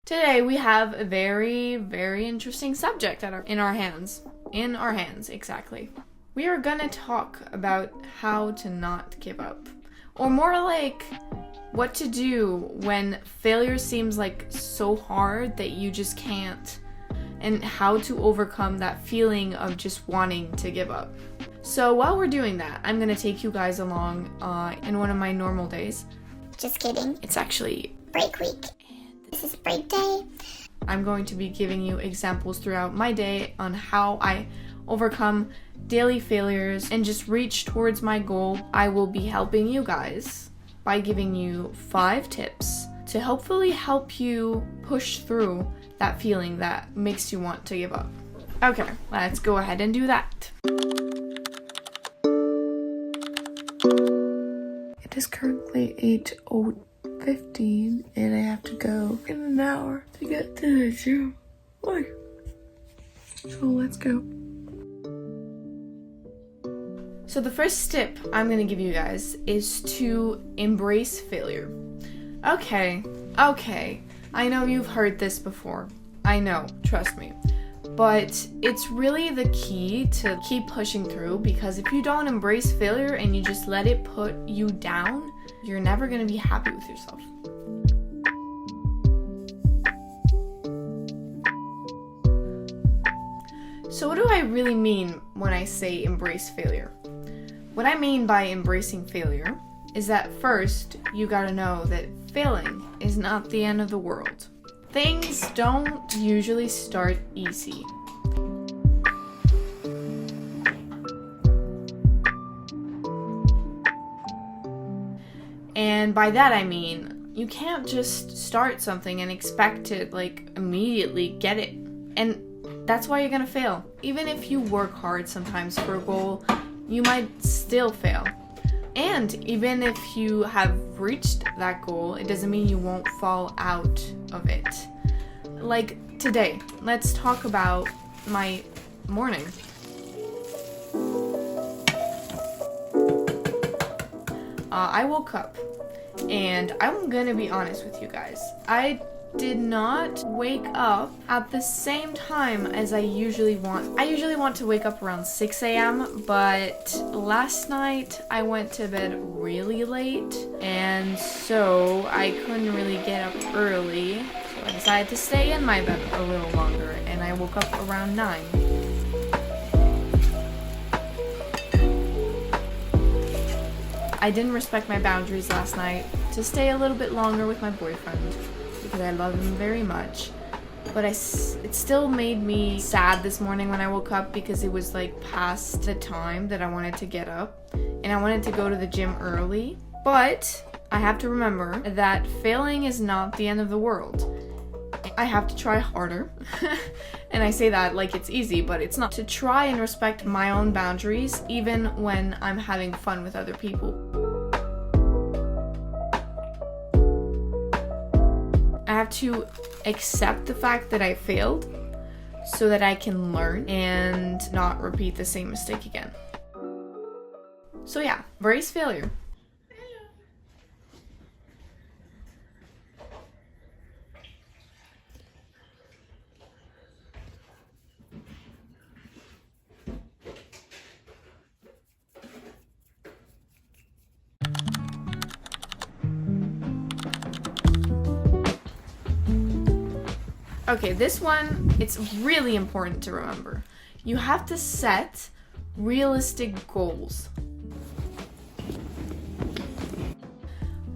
Today we have a very, very interesting subject in our hands. In our hands, exactly. We are gonna talk about how to not give up. Or more like, what to do when failure seems like so hard that you just can't. And how to overcome that feeling of just wanting to give up. So while we're doing that, I'm gonna take you guys along in one of my normal days. Just kidding. It's actually break week. This is break day. I'm going to be giving you examples throughout my day on how I overcome daily failures and just reach towards my goal. I will be helping you guys by giving you 5 tips to hopefully help you push through that feeling that makes you want to give up. Okay, let's go ahead and do that. It is currently 8:15 and I have to go in an hour to get to the gym. So let's go. So the first tip I'm going to give you guys is to embrace failure. Okay, I know you've heard this before. I know, trust me. But it's really the key to keep pushing through, because if you don't embrace failure and you just let it put you down, you're never going to be happy with yourself. So what do I really mean when I say embrace failure? What I mean by embracing failure is that first, you gotta know that failing is not the end of the world. Things don't usually start easy. And by that I mean, you can't just start something and expect to immediately get it. And that's why you're gonna fail. Even if you work hard sometimes for a goal, you might still fail. And even if you have reached that goal, it doesn't mean you won't fall out of it. Like today, let's talk about my morning. I woke up, and I'm gonna be honest with you guys. I did not wake up at the same time as I usually want. I usually want to wake up around 6 a.m., but last night I went to bed really late, and so I couldn't really get up early, so I decided to stay in my bed a little longer, and I woke up around 9. I didn't respect my boundaries last night to stay a little bit longer with my boyfriend, because I love him very much, but it still made me sad this morning when I woke up, because it was past the time that I wanted to get up and I wanted to go to the gym early. But I have to remember that failing is not the end of the world. I have to try harder and I say that like it's easy, but it's not. To try and respect my own boundaries even when I'm having fun with other people. I have to accept the fact that I failed so that I can learn and not repeat the same mistake again. So yeah, embrace failure. Okay, this one, it's really important to remember. You have to set realistic goals.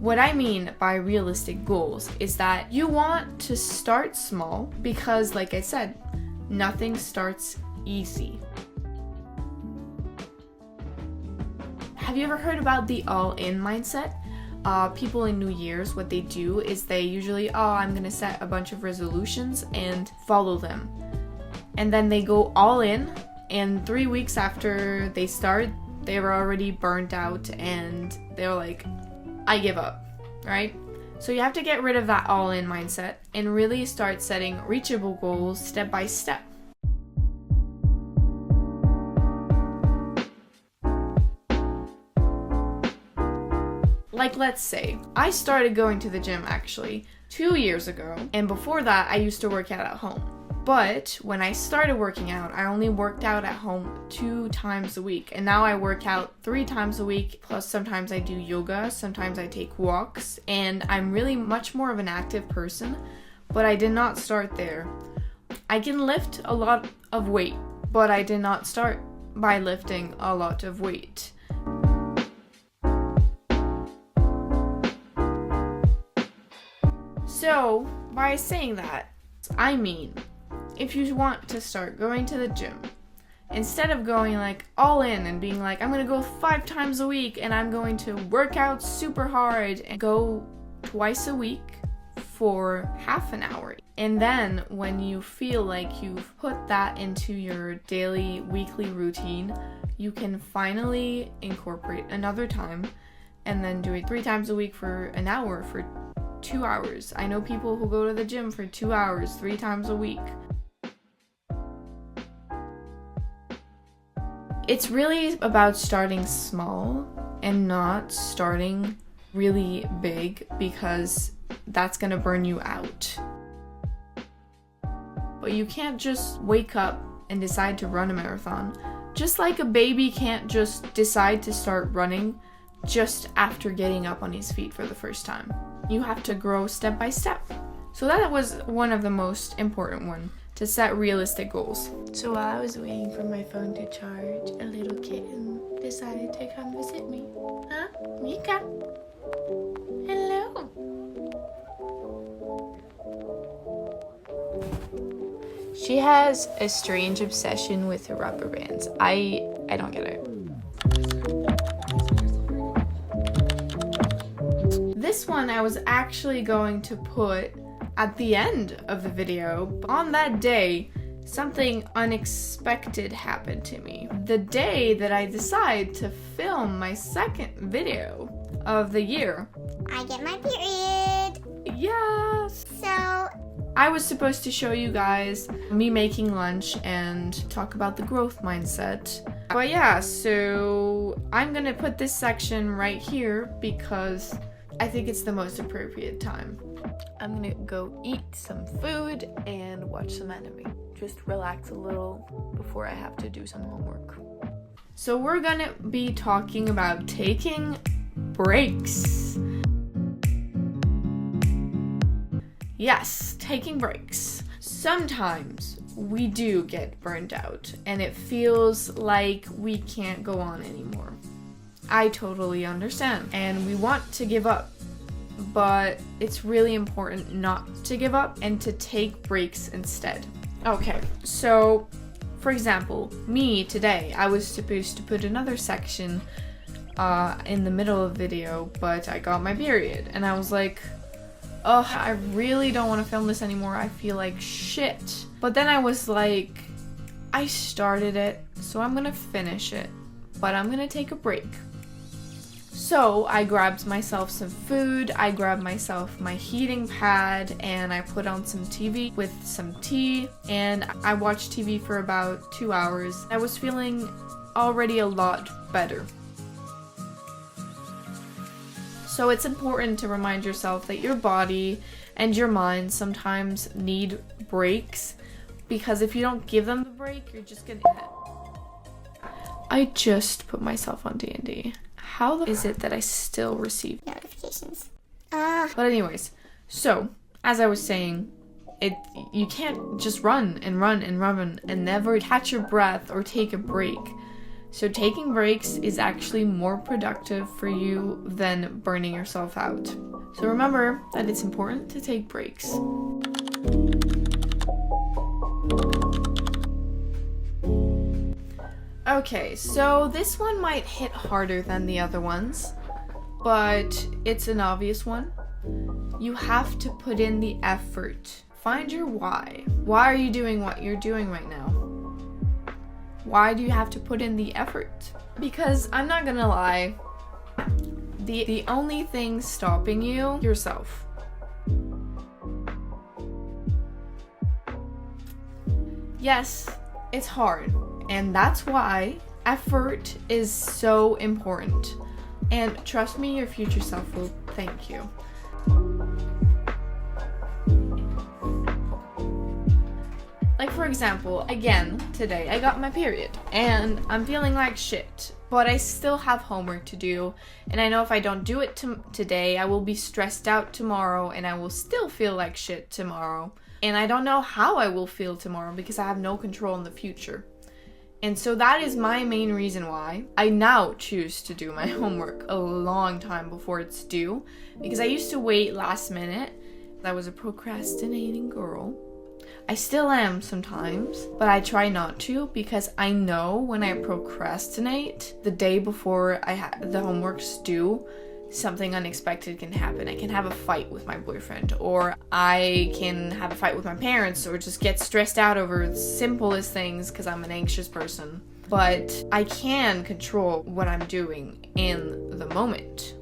What I mean by realistic goals is that you want to start small because, like I said, nothing starts easy. Have you ever heard about the all-in mindset? People in New Year's, what they do is they usually, I'm gonna set a bunch of resolutions and follow them. And then they go all in, and 3 weeks after they start, they were already burnt out and they're like, I give up, right? So you have to get rid of that all-in mindset and really start setting reachable goals step by step. Like, let's say, I started going to the gym actually 2 years ago, and before that I used to work out at home. But when I started working out, I only worked out at home 2 times a week, and now I work out 3 times a week, plus sometimes I do yoga, sometimes I take walks, and I'm really much more of an active person, but I did not start there. I can lift a lot of weight, but I did not start by lifting a lot of weight. So, by saying that, I mean, if you want to start going to the gym, instead of going like all in and being like, I'm gonna go 5 times a week and I'm going to work out super hard, and go twice a week for half an hour. And then when you feel like you've put that into your daily, weekly routine, you can finally incorporate another time and then do it 3 times a week for an hour, for 2 hours. I know people who go to the gym for 2 hours, 3 times a week. It's really about starting small and not starting really big, because that's gonna burn you out. But you can't just wake up and decide to run a marathon. Just like a baby can't just decide to start running just after getting up on his feet for the first time. You have to grow step by step. So that was one of the most important ones, to set realistic goals. So while I was waiting for my phone to charge, a little kitten decided to come visit me. Huh? Mika? Hello. She has a strange obsession with her rubber bands. I don't get it. This one I was actually going to put at the end of the video. But on that day, something unexpected happened to me. The day that I decide to film my second video of the year. I get my period. Yes! So, I was supposed to show you guys me making lunch and talk about the growth mindset. But yeah, so I'm gonna put this section right here because I think it's the most appropriate time. I'm gonna go eat some food and watch some anime. Just relax a little before I have to do some homework. So we're gonna be talking about taking breaks. Yes, taking breaks. Sometimes we do get burned out and it feels like we can't go on anymore. I totally understand, and we want to give up, but it's really important not to give up and to take breaks instead. Okay, so for example, me today, I was supposed to put another section in the middle of the video, but I got my period and I was like, oh, I really don't want to film this anymore. I feel like shit. But then I was like, I started it, so I'm gonna finish it, but I'm gonna take a break. So I grabbed myself some food, I grabbed myself my heating pad, and I put on some TV with some tea, and I watched TV for about 2 hours. I was feeling already a lot better. So it's important to remind yourself that your body and your mind sometimes need breaks, because if you don't give them the break, you're just gonna... I just put myself on D&D. How is it that I still receive notifications? But anyways, so as I was saying, you can't just run and run and run and never catch your breath or take a break. So taking breaks is actually more productive for you than burning yourself out. So remember that it's important to take breaks. Okay, so this one might hit harder than the other ones, but it's an obvious one. You have to put in the effort. Find your why. Why are you doing what you're doing right now? Why do you have to put in the effort? Because I'm not gonna lie, the only thing stopping you, yourself. Yes, it's hard, and that's why effort is so important. And trust me, your future self will thank you. Like, for example, again, today I got my period and I'm feeling like shit, but I still have homework to do, and I know if I don't do it today, I will be stressed out tomorrow and I will still feel like shit tomorrow. And I don't know how I will feel tomorrow because I have no control in the future. And so that is my main reason why I now choose to do my homework a long time before it's due, because I used to wait last minute. I was a procrastinating girl. I still am sometimes, but I try not to because I know when I procrastinate the day before the homework's due, something unexpected can happen. I can have a fight with my boyfriend, or I can have a fight with my parents, or just get stressed out over the simplest things because I'm an anxious person. But I can control what I'm doing in the moment.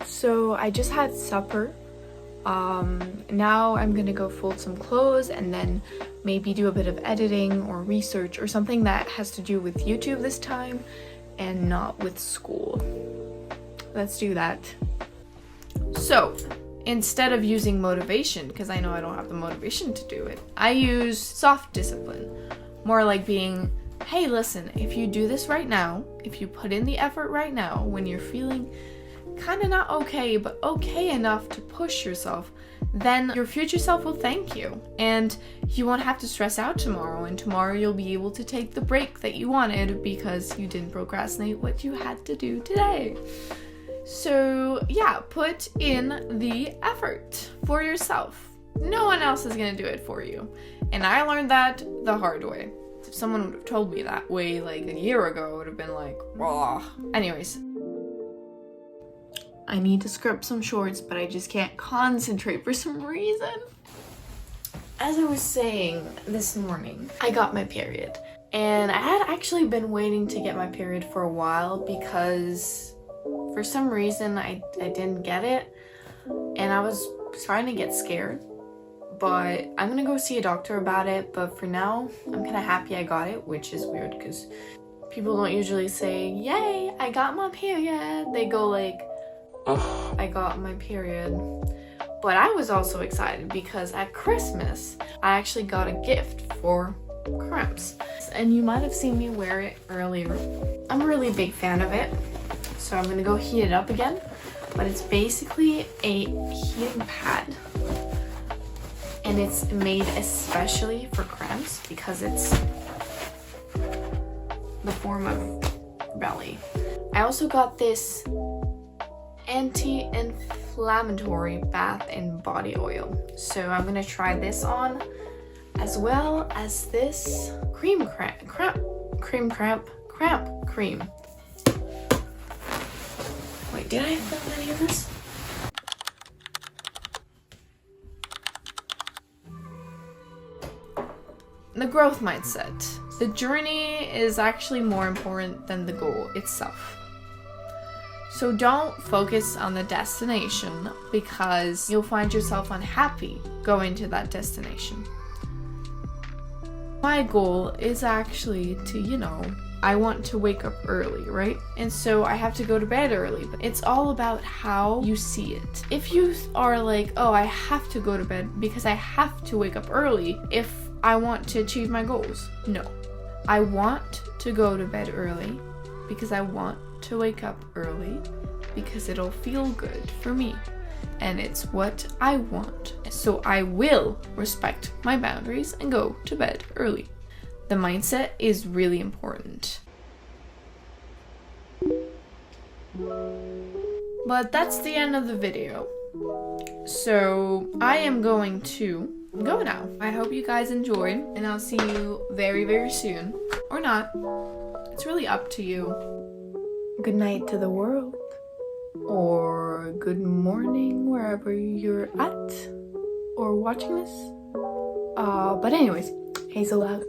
So I just had supper. Now I'm gonna go fold some clothes and then maybe do a bit of editing or research or something that has to do with YouTube this time and not with school. Let's do that. So instead of using motivation, because I know I don't have the motivation to do it, I use soft discipline. More like being, hey, listen, if you do this right now, if you put in the effort right now, when you're feeling kind of not okay, but okay enough to push yourself, then your future self will thank you, and you won't have to stress out tomorrow, and tomorrow you'll be able to take the break that you wanted because you didn't procrastinate what you had to do today. So yeah, put in the effort for yourself. No one else is gonna do it for you, and I learned that the hard way. If someone would have told me that way like a year ago, I would have been like, raw. Anyways, I need to script some shorts, but I just can't concentrate for some reason. As I was saying this morning, I got my period. And I had actually been waiting to get my period for a while because for some reason I didn't get it. And I was starting to get scared. But I'm gonna go see a doctor about it. But for now, I'm kind of happy I got it, which is weird because people don't usually say, yay, I got my period. They go like, I got my period. But I was also excited because at Christmas, I actually got a gift for cramps. And you might have seen me wear it earlier. I'm a really big fan of it. So I'm gonna go heat it up again. But it's basically a heating pad. And it's made especially for cramps because it's the form of belly. I also got this anti-inflammatory bath and body oil. So I'm gonna try this on, as well as this cramp cream. Wait, did I film any of this? The growth mindset. The journey is actually more important than the goal itself. So don't focus on the destination because you'll find yourself unhappy going to that destination. My goal is actually to, I want to wake up early, right? And so I have to go to bed early, but it's all about how you see it. If you are like, oh, I have to go to bed because I have to wake up early if I want to achieve my goals. No, I want to go to bed early because I want to wake up early because it'll feel good for me and it's what I want. So I will respect my boundaries and go to bed early. The mindset is really important. But that's the end of the video. So I am going to go now. I hope you guys enjoyed and I'll see you very, very soon. Or not. It's really up to you. Good night to the world. Or good morning wherever you're at or watching this. But anyways, Hazel out.